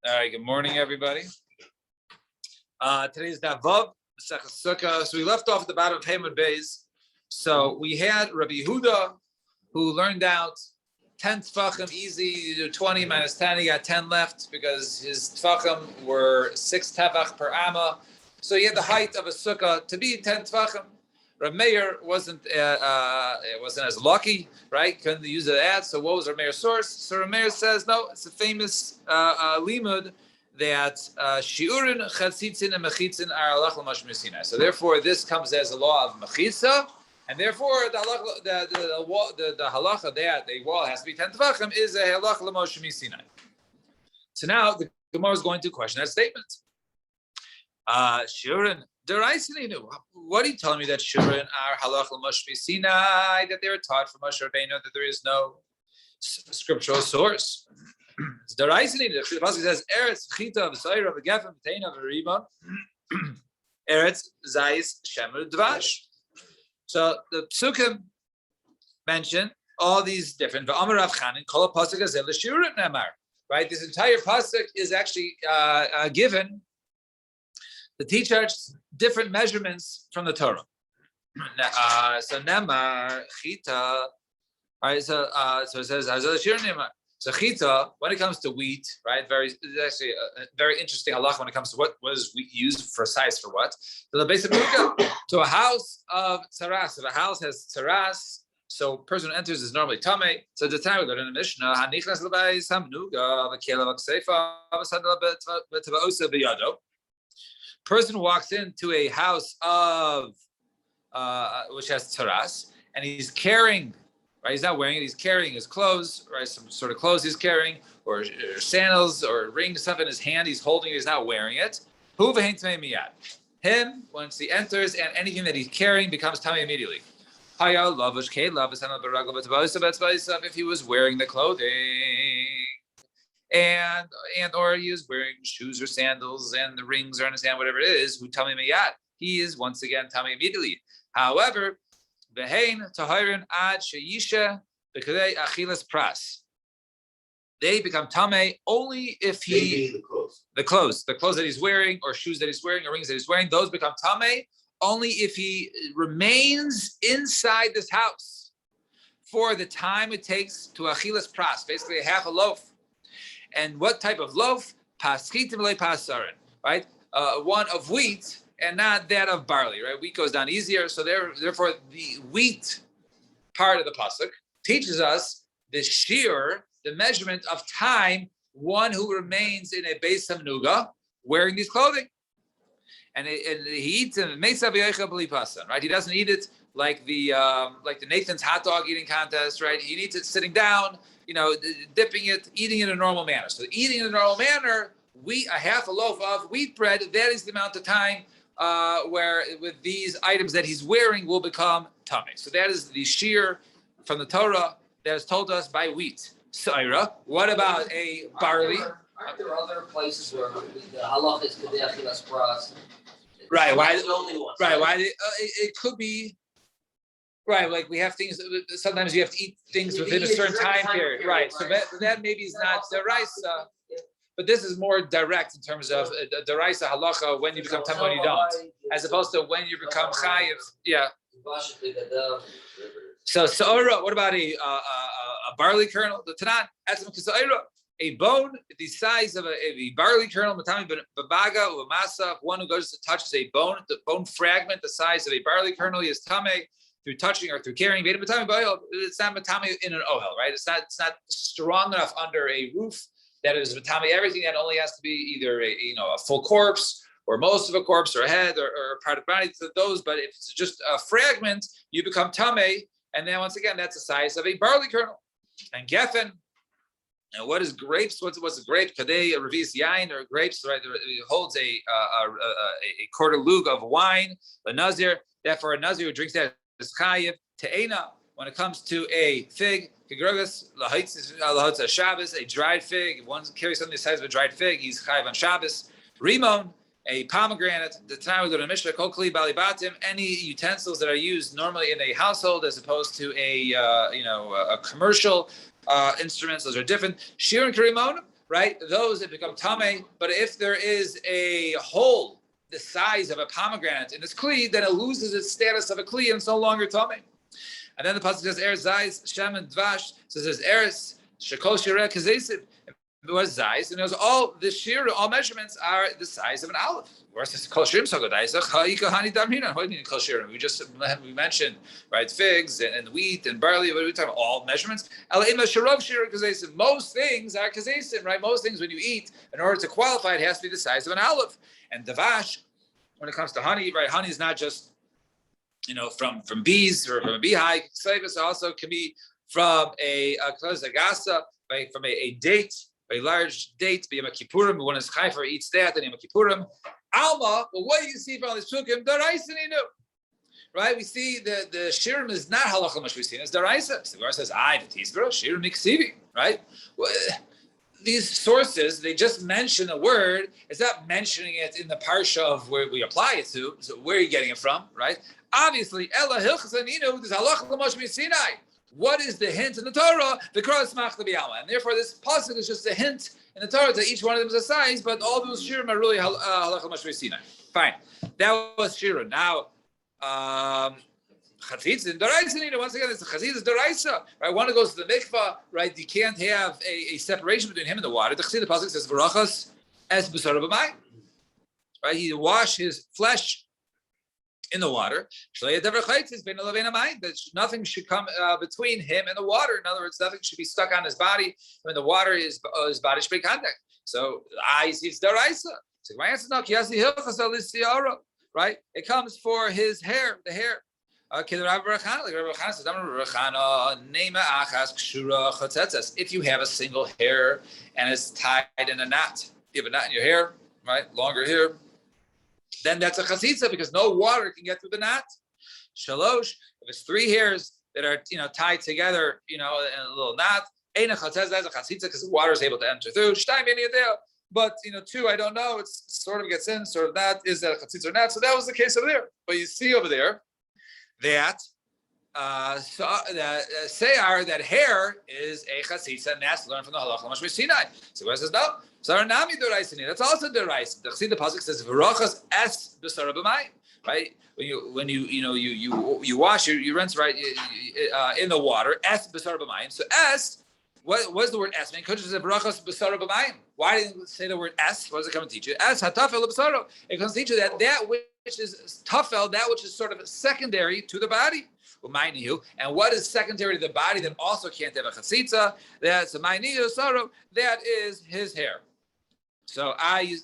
All right, good morning, everybody. Today's Daf Vav, Sukkah. So we left off at the bottom of Hamad Beis. So we had Rabbi Yehuda, who learned out 10 tefachim easy. You do 20 minus 10, he got 10 left because his tefachim were 6 tefach per amma. So he had the height of a sukkah to be 10 tefachim. Rav Meir wasn't as lucky, right? Couldn't use that. So what was Rav Meir's source? So Rav Meir says, no, it's a famous limud that shiurin, chatzitzin, and mechitzin are halach l'moshe Sinai. So therefore, this comes as a law of mechitza, and therefore the halacha that the wall has to be 10 tefachim is a halach l'moshe Sinai. So now the Gemara is going to question that statement. Shiurin. What are you telling me that Shurin are halach l'moshe Sinai, that they were taught from Moshe Rabbeinu, that there is no scriptural source? It's the pasuk says Eretz chita v'soira v'gefen v'teina v'rima Eretz zayis shemer dvash. So the psukim mention all these different v'amar Rav Chanan kol pasuk hazel l'shurin nemar. Right, this entire pasuk is actually given to teach us different measurements from the Torah. So Nemar Chita, right? So it says Nemar. So Chita, when it comes to wheat, right? It's actually a very interesting halach when it comes to what is wheat used for size for what. So the basic to a house of tzaras. If a house has tzaras, so a person who enters is normally tamei. So the time we learn in the Mishnah, Hanichnas l'bayis hamnuga v'kelev v'kseifa v'sadla b'tava'osa b'yado. Person walks into a house of which has tzaras, and he's carrying, right? He's not wearing it. He's carrying his clothes, right? Some sort of clothes he's carrying, or sandals, or ring, stuff in his hand. He's holding it. He's not wearing it. Hu v'hein tamei miyad. Him, once he enters, and anything that he's carrying becomes tamei immediately. If he was wearing the clothing. And or he is wearing shoes or sandals, and the rings are on his hand, whatever it is, who tell me miyat, he is once again tummy immediately. However, v'hein tahirin ad sheyisha b'kadei achilas pras. They become tamei only if the clothes that he's wearing, or shoes that he's wearing, or rings that he's wearing, those become tamei only if he remains inside this house for the time it takes to achilas pras, basically a half a loaf. And what type of loaf? Paschitim le pasarin, right? One of wheat and not that of barley, right? Wheat goes down easier, so therefore the wheat part of the pasuk teaches us the shear, the measurement of time, one who remains in a beis hamnuga wearing these clothing, and he eats in meisav yoicha b'li pasan, right? He doesn't eat it like the Nathan's hot dog eating contest, right? He eats it sitting down. Dipping it, eating it in a normal manner. So eating in a normal manner, a half a loaf of wheat bread, that is the amount of time where with these items that he's wearing will become tummy. So that is the shear from the Torah that is told us by wheat. Saira, what about a barley? Aren't there other places where the halach is kadei achilas pras? Right, why? The only one. Right, why? It could be. Right, like we have things. Sometimes you have to eat things within a certain time period. Right, so that maybe is not deraisa, but this is more direct in terms of deraisa halacha when you become tam when you don't, as opposed to when you become chayiv. Yeah. So sa'ira, what about a barley kernel? The Tanan, a bone the size of a barley kernel, matami babaga or masa. One who goes to touches a bone, the bone fragment the size of a barley kernel, he is tamei through touching or through carrying. It's not matami in an ohel, right? It's not strong enough under a roof that is matami. Everything that only has to be either a full corpse or most of a corpse or a head or part of the body to those. But if it's just a fragment, you become tamei, and then once again that's the size of a barley kernel. And geffen. And what is grapes? What's a grape? Kadei revis yain or grapes? Right, it holds a quarter lug of wine. A nazir. Therefore, a nazir who drinks that is chayiv. Te'ena, when it comes to a fig, Kigrogas, lahotza Shabbos, a dried fig. If one carries something the size of a dried fig, he's chayiv on Shabbos. Rimon, a pomegranate. The time we go to Mishnah, kokli balibatim. Any utensils that are used normally in a household, as opposed to a commercial. instruments, those are different. Shir and karimon, right? Those that become tame, but if there is a hole the size of a pomegranate in its kli, then it loses its status of a kli and it's no longer tame. And then the pasuk says, "Eretz zayis shem and dvash." So it says, "Eretz shekol shireh kazesiv." It was zayis, and it was all the shir, all measurements are the size of an olive. Versus kol shirim sagodaisa chayika hani damrina. What do you mean kol shirim? We mentioned right figs and wheat and barley. What are we talking about? All measurements. Elaima sharav shir kazesiv. Most things are kazesiv, right? Most things when you eat, in order to qualify, it has to be the size of an olive. And davash, when it comes to honey, right? Honey is not just from bees or from a beehive. Ksevus also can be from a gasa, right? From a date, a large date. Be a kippurim. One is chayfer eats that, and a kippurim. Alma. Well, what do you see from this psukim? Daraisaninu. Right? We see the shirim is not halacha much we see. It's daraisa. The Gemara says, "I the tisbro shirim miksivi." Right? Well, these sources, they just mention a word. It's not mentioning it in the parsha of where we apply it to. So where are you getting it from, right? Obviously, Ella Hilchsaninu, this halacha l'mosh Sinai. What is the hint in the Torah? The cross mach b'yalma, and therefore this pasuk is just a hint in the Torah that each one of them is a size, but all those shirim are really halacha l'mosh Sinai. Fine, that was shirim. Now, chatzitz in daraisa. Once again, it's a chatzitz daraisa. Right, one goes to the mikvah. Right, you can't have a separation between him and the water. The pasuk says v'rachas es b'sara b'mayim. Right, he wash his flesh in the water. That nothing should come between him and the water. In other words, nothing should be stuck on his body when the water is his body should be contact. So I see it's daraisa. So my answer is no. Right, it comes for his hair, the hair. If you have a single hair and it's tied in a knot, you have a knot in your hair, right? Longer hair, then that's a chatzitza because no water can get through the knot. Shalosh, if it's three hairs that are tied together, in a little knot, ain't a chatzitza, that's a chatzitza because the water is able to enter through. But two, I don't know. It's sort of gets in, sort of not. Is that a chatzitza or not? So that was the case over there. But you see over there that seyar, that hair is a chatzitza, and that's learned from the halacha l'mosh Sinai. So it says no. Saranami deraisani. That's also derais. The pasuk says v'rachas es b'sara b'mayim. Right? When you wash, you rinse right in the water. Es b'sara b'mayim. So es. What is the word es? I mean, could you say v'rachas b'sara b'mayim? Why didn't it say the word es? What does it come and teach you? Es hatafel b'sara. It comes to teach you that which is tafel, that which is sort of secondary to the body. And what is secondary to the body that also can't have a chatzitza? That's a ma'iniyu saro. That is his hair. So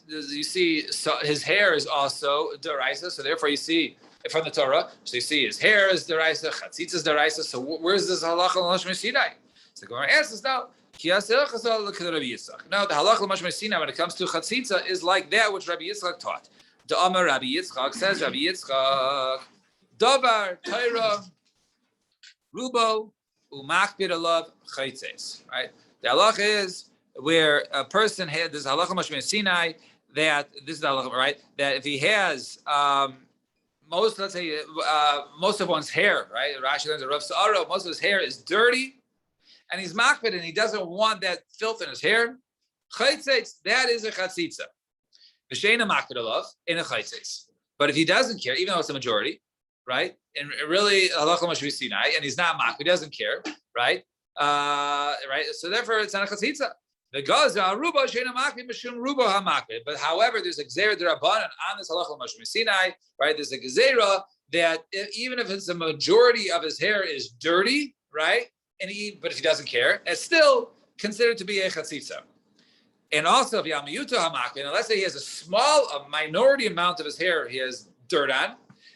you see, so his hair is also deraisa. So therefore, you see from the Torah. So you see his hair is deraisa, chatzitza is deraisa. So where's this halacha l'mosh Sinai? So the Gemara answers now. No, the halacha l'mosh Sinai when it comes to chatzitza is like that which Rabbi Yitzchak taught. The Amar Rabbi Yitzchak says Rabbi Yitzchak davar Torah rubo umakbid alav chaitzes. Right. The halacha is where a person had this halacha mashmei Sinai that this is the halacha, right? That if he has most of one's hair, right? Rashi learns a Rav Sa'aro, most of his hair is dirty, and he's makbid and he doesn't want that filth in his hair. Chaitzes, that is a chatzitza. V'sheina makbid alav in a chaitzes. But if he doesn't care, even though it's a majority, right? And really halacha mashmei Sinai, and he's not makbid, he doesn't care, right? Right. So therefore, it's not a chatzitza. The Gaza Ruba Shena Makbid Mishum Ruba HaMakbid. But however, there's a Gzeira D'Rabbanan on this halacha l'mosh Sinai, right? There's a Gzeira that even if it's a majority of his hair is dirty, right? But if he doesn't care, it's still considered to be a chatzitza. And also, if Yamayuta HaMakbid, and let's say he has a minority amount of his hair he has dirt on,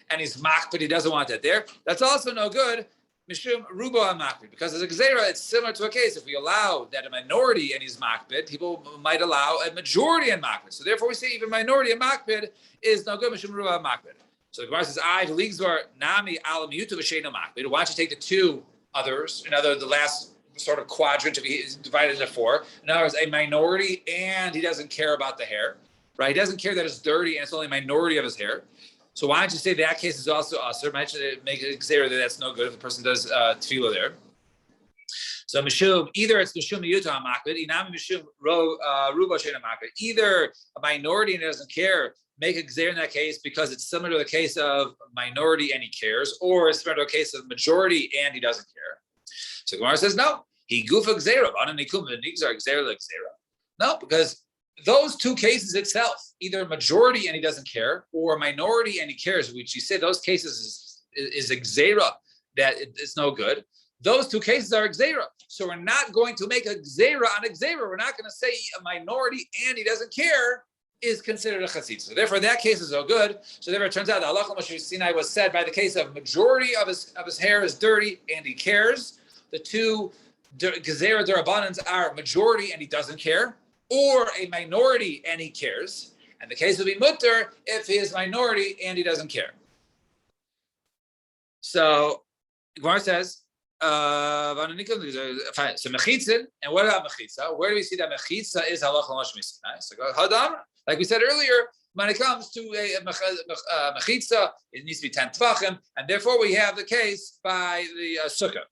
and he's makbid, he doesn't want that there, that's also no good. Mishum rubo makbid, because as a gzeira, it's similar to a case. If we allow that a minority and he's makbid, people might allow a majority in makbid. So therefore, we say even minority in makbid is no good. Mishum rubo makbid. So the Gemara says, "I ligzor nami alam yutu v'sheina makbid." Why don't you take the two others? The last sort of quadrant is divided into four. In other words, a minority and he doesn't care about the hair, right? He doesn't care that it's dirty and it's only a minority of his hair. So why don't you say that case is also usher? Make it clear that that's no good if the person does tefillah there. So mishum, either it's mishum miyuta hamakbid, inami mishum ruba sheina makbid. Either a minority and doesn't care, make a gzeir in that case because it's similar to the case of minority and he cares, or it's similar to a case of majority and he doesn't care. So Gemara says no. He gufa gzeira, ananikum v'nigzar gzeira l'gzeira. No, because those two cases itself, either majority and he doesn't care, or minority and he cares, which you said those cases is a gzeira that it's no good. Those two cases are gzeira. So we're not going to make a gzeira on a gzeira. We're not going to say a minority and he doesn't care is considered a chatzitza. So therefore, that case is so good. So therefore, it turns out the halacha Moshe Sinai was said by the case of majority of his hair is dirty and he cares. The two gezerah derabbanans are majority and he doesn't care, or a minority and he cares. And the case would be mutter if he is minority and he doesn't care. So Gemara says, so mechitzin, and what about mechitza? Where do we see that mechitza is halacha Moshe Sinai? So hadam, like we said earlier, when it comes to a mechitza, it needs to be 10 tvachim, and therefore we have the case by the sukkah.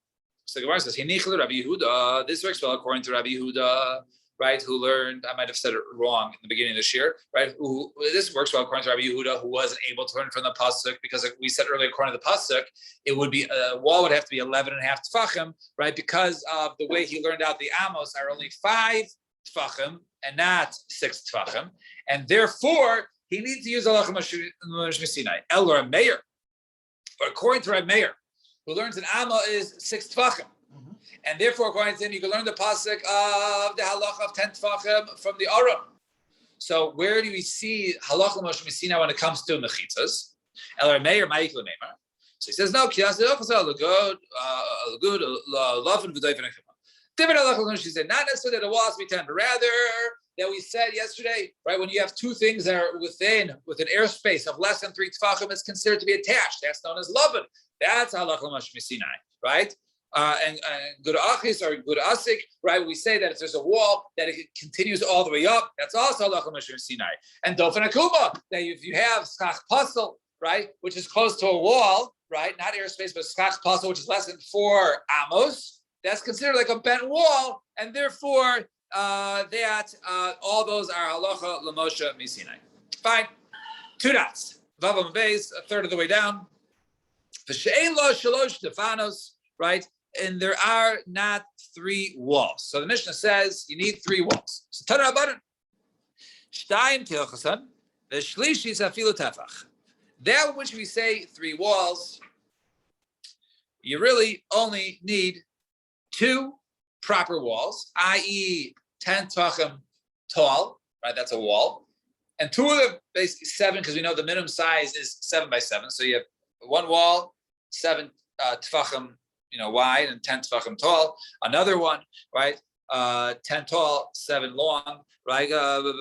So Gemara says, Rabbi Yehuda, this works well according to Rabbi Yehuda, right, who learned, I might have said it wrong in the beginning of this year, right, this works well according to Rabbi Yehuda, who wasn't able to learn from the pasuk, because like we said earlier, according to the pasuk, it would be, a wall would have to be 11 and a half tefachim, right, because of the way he learned out the amos are only 5 tefachim and not 6 tefachim, and therefore, he needs to use halacha Moshe Sinai, El or Meir. But according to Rabbi Meir, who learns an Amma is 6 tefachim. And therefore, according to him, you can learn the pasuk of the halacha of 10 tefachim from the Aron. So where do we see halacha Moshe Sinai when it comes to mechitzas? El Meir Ma'ik L'Meimar. So he says, no, kiyas good, love and v'doiv and different halacha Moshe said, not necessarily that the wall has to be 10, but rather that we said yesterday, right, when you have two things that are within an airspace of less than 3 tefachim, it's considered to be attached. That's known as lovin. That's halacha Moshe Sinai, right? And good achis or good asik, right? We say that if there's a wall that it continues all the way up, that's also halacha Moshe Sinai. And dofen akuma, that if you have skach pasel, right, which is close to a wall, right, not airspace, but skach pasel, which is less than 4 amos, that's considered like a bent wall, and therefore all those are halacha l'Moshe Sinai. Fine, 2 dots. Vavam base, a third of the way down. V'she'ein lo shalosh tefanos, right? And there are not 3 walls. So the Mishnah says you need 3 walls. So Tana Rabbanan, shtayim tilchasan, v'shlishi safilu tefach. That which we say 3 walls, you really only need 2 proper walls, i.e. 10 tefachim tall, right? That's a wall. And 2 of them, basically 7, because we know the minimum size is 7 by 7. So you have 1 wall, 7 tefachim, wide, and 10 tefachim tall. Another one, right? 10 tall, 7 long, right? And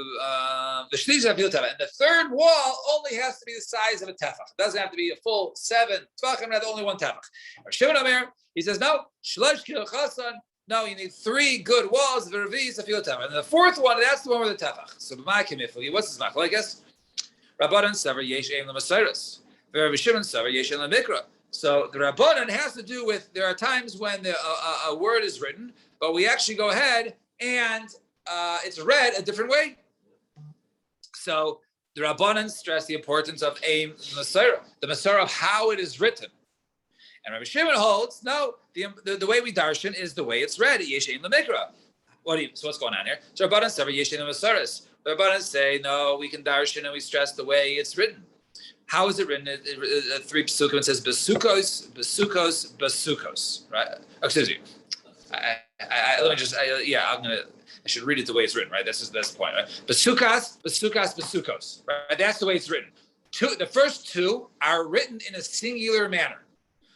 the third wall only has to be the size of a tefach. It doesn't have to be a full 7 tefachim, rather only 1 tefach. Shimon Omer, he says, no, shlosh kil chasan. No, you need 3 good walls. And the 4th one, that's the one with the tefach. So what's his machal? I guess Rabbanan saver yesh ein l'masayros. Rabbi Shimon saver yesh ein l'mikra. So the Rabbanan has to do with, there are times when a word is written, but we actually go ahead and it's read a different way. So the Rabbanan stress the importance of a Masara, the Masara of how it is written. And Rabbi Shimon holds, no, the way we darshan is the way it's read, Yeshein Lamikra. So what's going on here? So Rabbanan say Yeshein Lamasaris. The Rabbanan say, no, we can darshan and we stress the way it's written. How is it written? 3 psukim, it says besukos, besukos, besukos. Right? Excuse me. I should read it the way it's written, right? That's the point, right? Besukas, besukas, besukos. Right? That's the way it's written. The first 2 are written in a singular manner.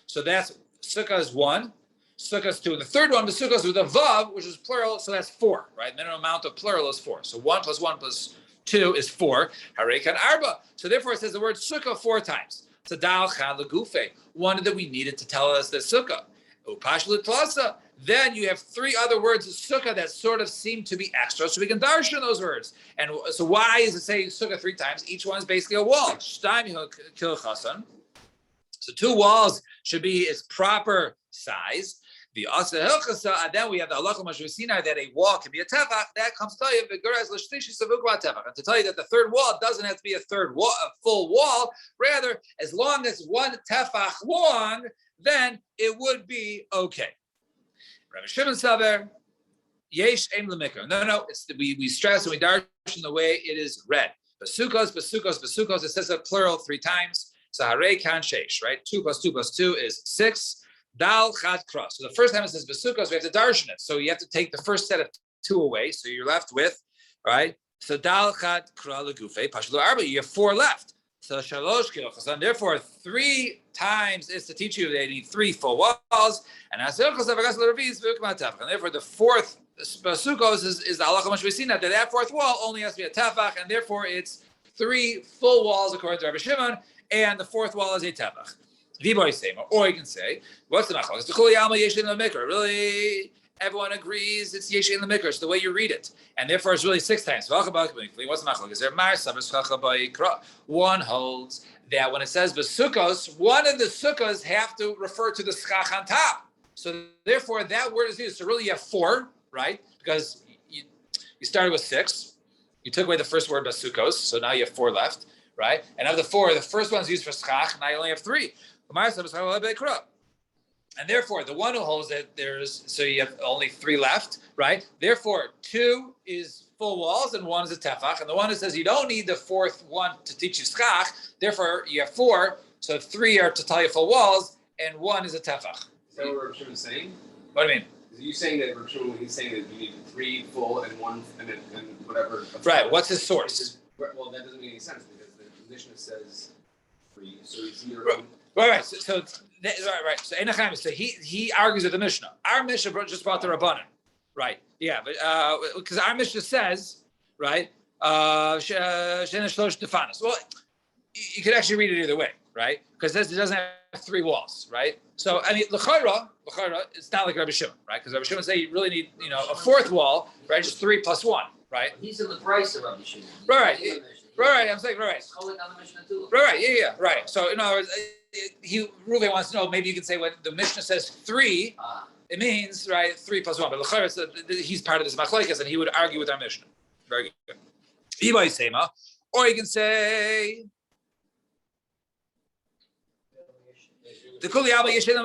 So that's sukkah is 1, sukkah is 2. And the third one, besukos with a vav, which is plural, so that's 4, right? Minimum amount of plural is 4. So 1 plus 1 plus 2 is 4. Harekan arba. So therefore it says the word sukkah 4 times. Tzadal chad legufe. One that we needed to tell us that sukkah. Upash l'tlasa. Then you have 3 other words of sukkah that sort of seem to be extra, so we can darshan those words. And so why is it saying sukkah 3 times? Each one is basically a wall. Shtaim kil chasan. So 2 walls should be its proper size. The asa hilchasa, and then we have the halacha mashur sinai that a wall can be a tefach. That comes to tell you and to tell you that the third wall doesn't have to be a third wall, a full wall. Rather, as long as one tefach long, then it would be okay. Rabbi Shimon Saber, yesh aim lemikra. No. We stress and we darshan the way it is read. Basukos. It says a plural 3 times. So harei kan sheish, right? 2 + 2 + 2 is 6. Dal chad kra. So the first time it says basukos, we have to darshan it. So you have to take the first set of 2 away. So you're left with, right? So dal chad kra legufe pashlu arba. You have 4 left. So shalosh kilchas. And therefore 3 times is to teach you they need 3 full walls. And therefore the 4th basukos is the halacha mashur sinai that 4th wall only has to be a tefach, and therefore it's 3 full walls according to Rabbi Shimon, and the 4th wall is a tefach. Or you can say, what's the machlokes? Really, everyone agrees it's yeshin the mikra. It's the way you read it, and therefore it's really 6 times. What's the machlokes? Is there one holds that when it says besukos, one of the sukkahs have to refer to the schach on top. So therefore, that word is used. So really, you have 4, right? Because you started with 6. You took away the first word besukos, so now you have 4 left, right? And of the 4, the first one's used for schach. Now you only have 3. And therefore, the one who holds it, so you have only 3 left, right? Therefore, 2 is full walls and 1 is a tefach. And the one who says you don't need the 4th one to teach you schach, therefore you have 4, so 3 are to tell you full walls, and 1 is a tefach. Is that what Rav Shimon is saying? What do you mean? Is you saying that Rav Shimon, he's saying that you need 3 full and 1 and whatever? Right, what's his source? Well, that doesn't make any sense because the Mishnah says 3, so he's either... Right. So right. So Einachaim. So he argues with the Mishnah. Our Mishnah just brought the Rabbanan. Right. Yeah, but because our Mishnah says, right, well, you could actually read it either way, right? Because it doesn't have 3 walls, right? So I mean, l'chayra, it's not like Rabbi Shimon, right? Because Rabbi Shimon say you really need, a 4th wall, right? Just 3 + 1, right? He's in the price of Rabbi Shimon. Right. I'm saying right. Yeah. Right. So in other words, Reuven wants to know. Maybe you can say when the Mishnah says 3, it means right 3 + 1. But l'chayra, he's part of this machlokes, and he would argue with our Mishnah. Very good. Or you can say the kuli alba yeshelim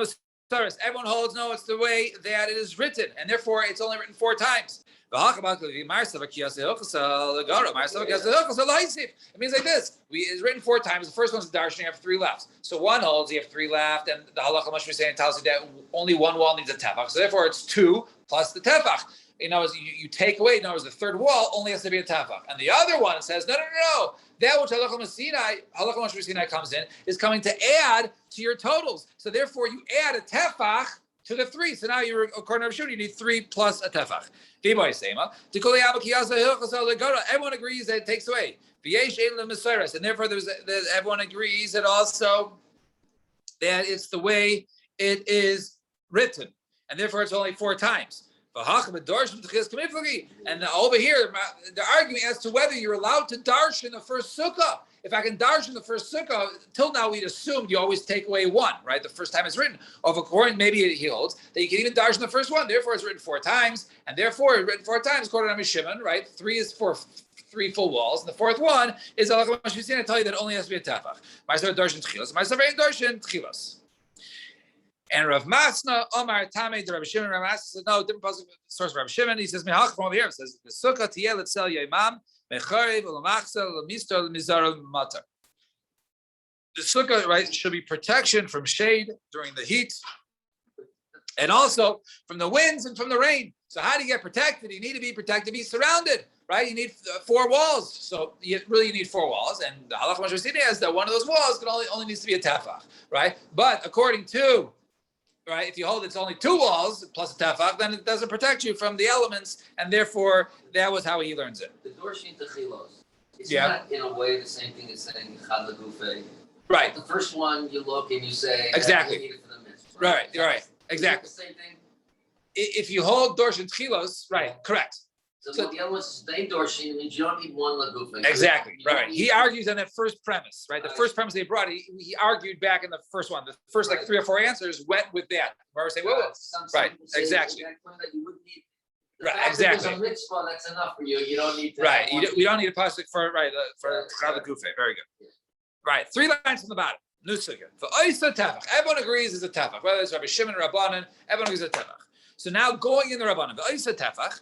v'saris. Everyone holds no. It's the way that it is written, and therefore it's only written 4 times. It means like this. It's written 4 times. The first one's darshan, you have 3 left. So one holds, you have 3 left, and the halacha mashur sinai tells you that only 1 wall needs a tefach. So therefore it's 2 plus the tefach. You take away, the 3rd wall only has to be a tefach. And the other one says, no. That which halacha mashur sinai comes in is coming to add to your totals. So therefore you add a tefach to the 3. So now you're, according to Rav Shimon, you need 3 plus a tefach. Everyone agrees that it takes away. And therefore everyone agrees that also that it's the way it is written. And therefore it's only 4 times. And over here, they're arguing as to whether you're allowed to darshan the first sukkah. If I can darshan the first sukkah, till now we'd assumed you always take away 1, right? The first time it's written. Of according, maybe he holds that you can even darshan the first one. Therefore, it's written 4 times, and therefore it's written 4 times according to Rabbi Shimon, right? 3 is for 3 full walls, and the 4th one is halacha mashur sinai. I tell you that only has to be a tefach. Ma'aser darshan tchilas, ma'aser vein darshan tchilas. And Rav Masna, Omar Tamei, the Rabbi Shimon, Rav Masna said, no, different source of Rabbi Shimon. He says, Mehach from over here. It says, the sukkah tiyel etzel yemam, mecharev, ulamachsel, ulamistol, mizar, matar. The sukkah, right, should be protection from shade during the heat, and also from the winds and from the rain. So how do you get protected? You need to be protected, be surrounded, right? You need 4 walls. So you need 4 walls. And the halacha mashur sinai is that one of those walls only needs to be a tefach, right? But according to right, if you hold it's only 2 walls plus a tefach, then it doesn't protect you from the elements, and therefore that was how he learns it. The dorshin techilos. It's not in a way the same thing as saying chad legufe. Right. The first one you look and you say exactly. You need it for the mitzvah, right. Exactly. Is it the same thing? If you hold dorshin techilos, right, correct. So the other one's the indoor sheet means you don't need one lagufa. Exactly, right. He argues on that first premise, right? The first premise they brought, he argued back in the first one. The first like 3 or 4 answers went with that. Where we say, whoa, right, exactly. Right, exactly. There's a mitzvah that's enough for you. You don't need to. Right, we don't need a pasuk for for lagufa. Very good. Right, 3 lines from the bottom. Nusuga. For oisa tefach, everyone agrees is a tefach. Whether it's Rabbi Shimon or Rabbanan, everyone agrees is a tefach. So now going in the Rabbanan, the oisa tefach.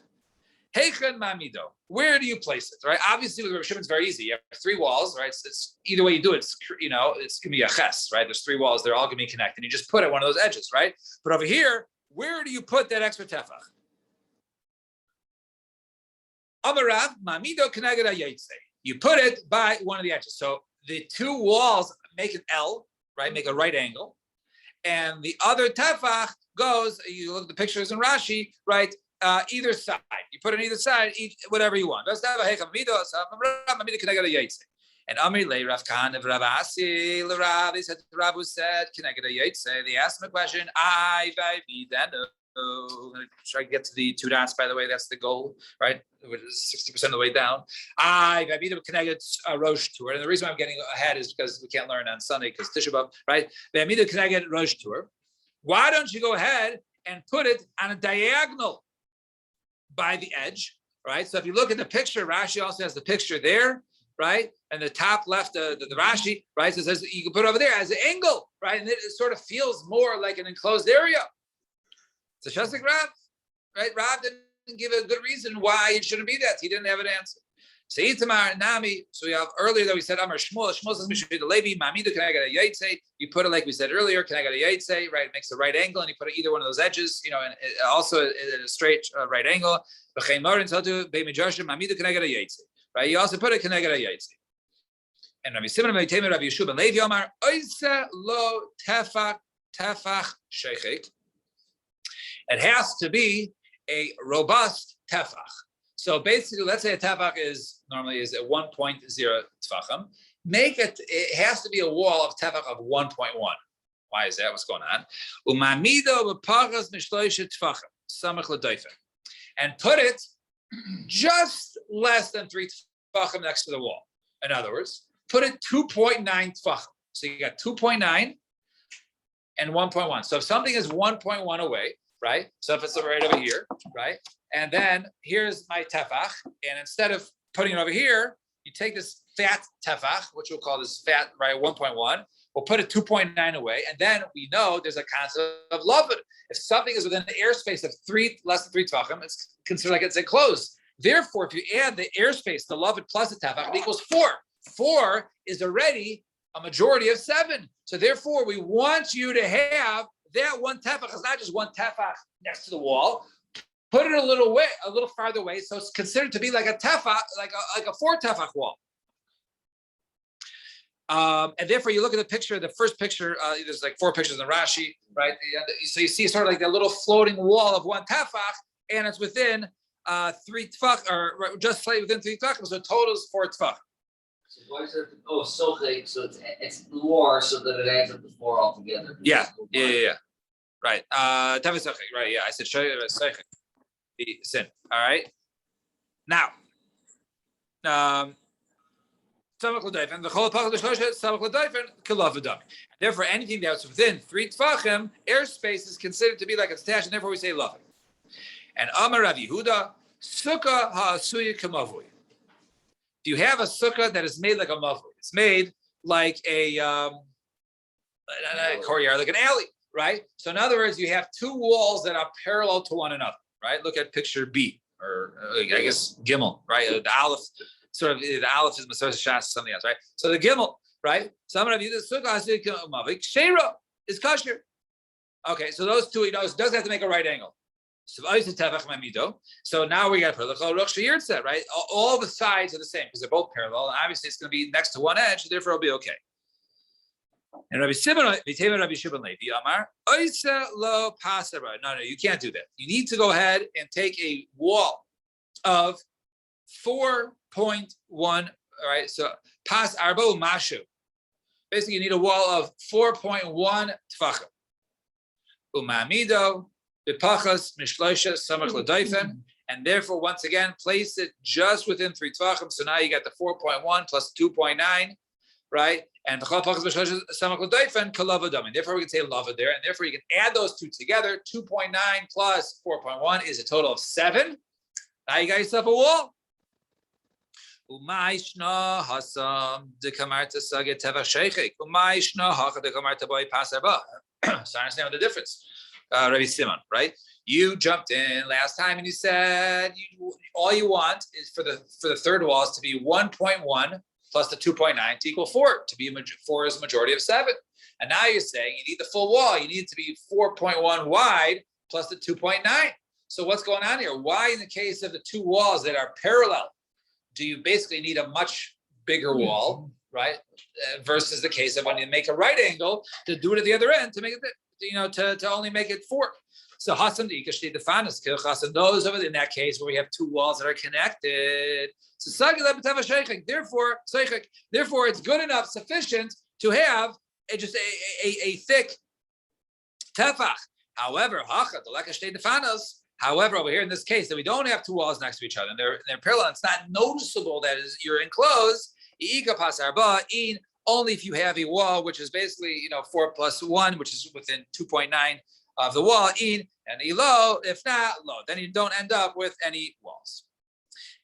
Heichen mamido. Where do you place it? Right. Obviously, with Rabbi Shimon, it's very easy. You have 3 walls, right? So it's either way you do it. It's gonna be a ches, right? There's 3 walls. They're all gonna be connected. You just put it one of those edges, right? But over here, where do you put that extra tefach? Amarav mamido keneged hayotze. You put it by one of the edges. So the 2 walls make an L, right? Make a right angle, and the other tefach goes. You look at the pictures in Rashi, right? Either side. You put it on either side, whatever you want. And Amri le Rav Khan of Rav Asi le Rav, they said to Rav who said, they asked him a question. I'm going to try to get to the 2 dots, by the way. That's the goal, right? 60% of the way down. Connected Rosh Tour. And the reason I'm getting ahead is because we can't learn on Sunday because Tisha B'Av, right? Connected Rosh Tour. Why don't you go ahead and put it on a diagonal by the edge, right? So if you look at the picture, Rashi also has the picture there, right? And the top left, the Rashi, right? So it says you can put it over there as an angle, right? And it sort of feels more like an enclosed area. So Shasik Rav, right? Rav didn't give a good reason why it shouldn't be that. He didn't have an answer. So Itamar Nami. So we have earlier that we said Amar Shmuel. Shmuel says Mishri the Levi Mamidu Keneged Hayotze. You put it like we said earlier, Keneged Hayotze, right? It makes a right angle, and you put it either one of those edges, and also at a straight right angle. Right? You also put it Keneged Hayotze. And Rabbi Simon Rabbi Tamer Rabbi Yeshua ben Levi Amar Oisa lo tefach shechek. It has to be a robust tefach. So basically, let's say a tefach is normally at 1.0 tefachim. It has to be a wall of tefach of 1.1. Why is that? What's going on? Umamido b'pachas mishloisha tefachim samach l'doifen, and put it just less than 3 tefachim next to the wall. In other words, put it 2.9 tefachim. So you got 2.9 and 1.1. So if something is 1.1 away, right? So if it's right over here, right? And then here's my tefach, and instead of putting it over here, you take this fat tefach, which we'll call this fat, right, 1.1. We'll put it 2.9 away, and then we know there's a concept of lavud. If something is within the airspace of less than 3 tefachim, it's considered like it's enclosed. Therefore, if you add the airspace, the lavud plus the tefach, it equals 4. 4 is already a majority of 7. So therefore, we want you to have that one tefach is not just one tefach next to the wall. Put it a little farther away, so it's considered to be like a tefach, like a 4 tefach wall. And therefore, you look at the picture. The first picture, there's like 4 pictures in Rashi, right? So you see sort of like that little floating wall of 1 tefach, and it's within 3 tefach, or just slightly within 3 tefach. So total is 4 tefach. So why is it? Oh, so it's more so that it adds up to 4 altogether. Yeah. Right. Tefach, right? Yeah, I said shoy sin. All right. Now, therefore, anything that's within 3 tefachim, airspace is considered to be like it's attached, and therefore we say love. And Amar Rav Yehuda, sukkah ha'asuya k'mavui. If you have a sukkah that is made like a mavui, it's made like a courtyard, like an alley, right? So in other words, you have 2 walls that are parallel to one another, right? Look at picture B, or I guess Gimel, right? The Aleph, sort of the Aleph is Masorah Shas, something else, right? So the Gimel, right? Some of you, the sukkah ha'asuya k'mavui, sheira is kosher. Okay, so those 2, it doesn't have to make a right angle. So now we got to put right? All the sides are the same because they're both parallel, and obviously it's going to be next to one edge, therefore it'll be okay. And Rabbi Shimon Levi Amar, no, you can't do that. You need to go ahead and take a wall of 4.1. All right, so pas arba mashu. Basically, you need a wall of 4.1 tefachim. Umamido. And and therefore, once again, place it just within 3 tvachim. So now you got the 4.1 plus 2.9, right? And therefore we can say lava there, and therefore you can add those two together. 2.9 plus 4.1 is a total of 7. Now you got yourself a wall. So understand the difference, Rabbi Simon, right? You jumped in last time and you said all you want is for the third wall is to be 1.1 plus the 2.9 to equal 4. To be 4 is a majority of 7. And now you're saying you need the full wall. You need it to be 4.1 wide plus the 2.9. So what's going on here? Why, in the case of the two walls that are parallel, do you basically need a much bigger wall, right? Versus the case of when you make a right angle to do it at the other end to make it, to only make it 4. So Hasam the Ikashti Defanas Kilchas, those over in that case where we have two walls that are connected. So therefore, it's good enough, sufficient to have just a thick tefach. However, over here in this case, that we don't have two walls next to each other, and they're parallel. It's not noticeable that you're enclosed. Only if you have a wall, which is basically 4 plus 1, which is within 2.9 of the wall, and elo. If not, lo, then you don't end up with any walls.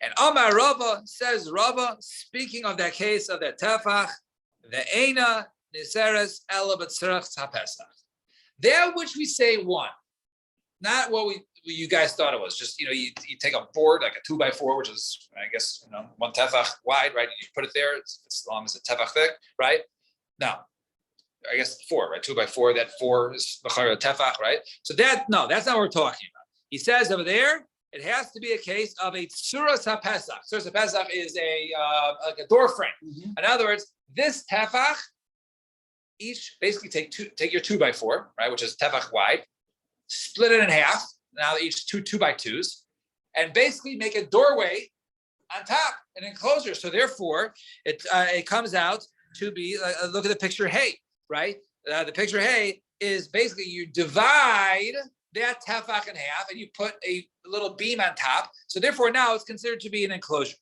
And Amar Rava says, Rava, speaking of that case of that tefach, the eina niseres ela b'tzarach hapesach. That which we say 1, not what you guys thought it was. Just you take a board like a 2x4, which is I guess 1 tefach wide, right? And you put it there. It's as long as a tefach thick, right? Now, I guess 4, right? 2x4. That 4 is b'chara tefach, right? So that's not what we're talking about. He says over there, it has to be a case of a tsuras hapesach. Tsuras hapesach is like a door frame. Mm-hmm. In other words, this tefach, each basically take your 2x4, right, which is tefach wide, split it in half. Now each 2x2s, and basically make a doorway on top, an enclosure. So therefore, it comes out to be look at the picture hay, right? The picture hay is basically you divide that tefach in half and you put a little beam on top. So therefore now it's considered to be an enclosure.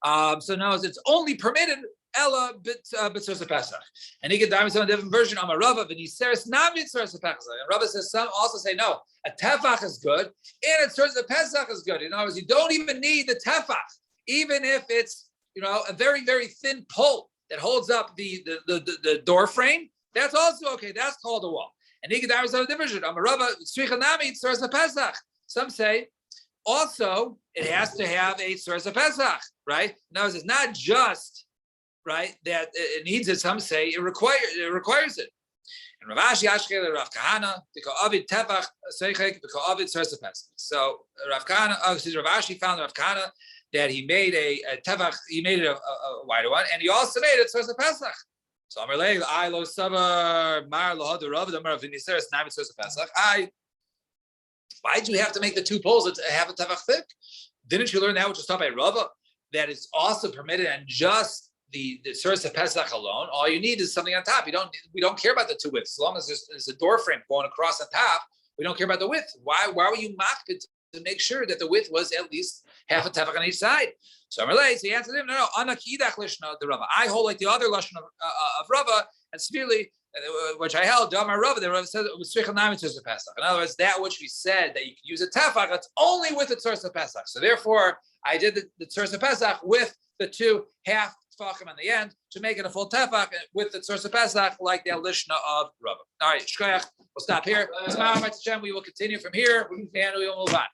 So now it's only permitted Ella b'tzuras pesach, and he could dive on a different version. On a Rava v'niseres not b'tzuras pesach. And Rava says some also say no, a tefach is good and a tzuras pesach is good. In other words, you don't even need the tefach, even if it's a very very thin pole that holds up the door frame. That's also okay. That's called a wall. And he could dive on a different version. On a Rava tzricha nami tzuras pesach. Some say also it has to have a tzuras pesach, right? Now it's not just right that it needs it. Some say it requires it. And Rav Ashi Ashkel Rav Kahana because Avid Tefach Seichek because Avid Tzuras Pesach. So Rav Kahana, Rav Ashi found Rav Kahana that he made a Tefach, he made it a wider one, and he also made it Tzuras Pesach. So Amar Lei I lo savar mar lo hadu Rav Amar Viniseres Navi Tzuras Pesach. Why'd you have to make the two poles to have a Tefach thick? Didn't you learn that which was taught by Rava that it's also permitted and just the tzuras pesach alone? All you need is something on top. We don't care about the two widths. As long as there's a door frame going across the top, we don't care about the width. Why were you mocked to make sure that the width was at least half a tefach on each side? So he answered him, no, the Rava. I hold like the other lashon of Rava, and severely, which I held, Damar Rava, the Rava said it was tzricha nami tzuras pesach. In other words, that which we said that you can use a tefach, that's only with the tzuras pesach. So therefore, I did the tzuras pesach with the 2 half tefachim on the end to make it a full tefach with the tzuras pesach, like the lishna of Rava. All right, shkoyach. We'll stop here. We will continue from here, and we will move on.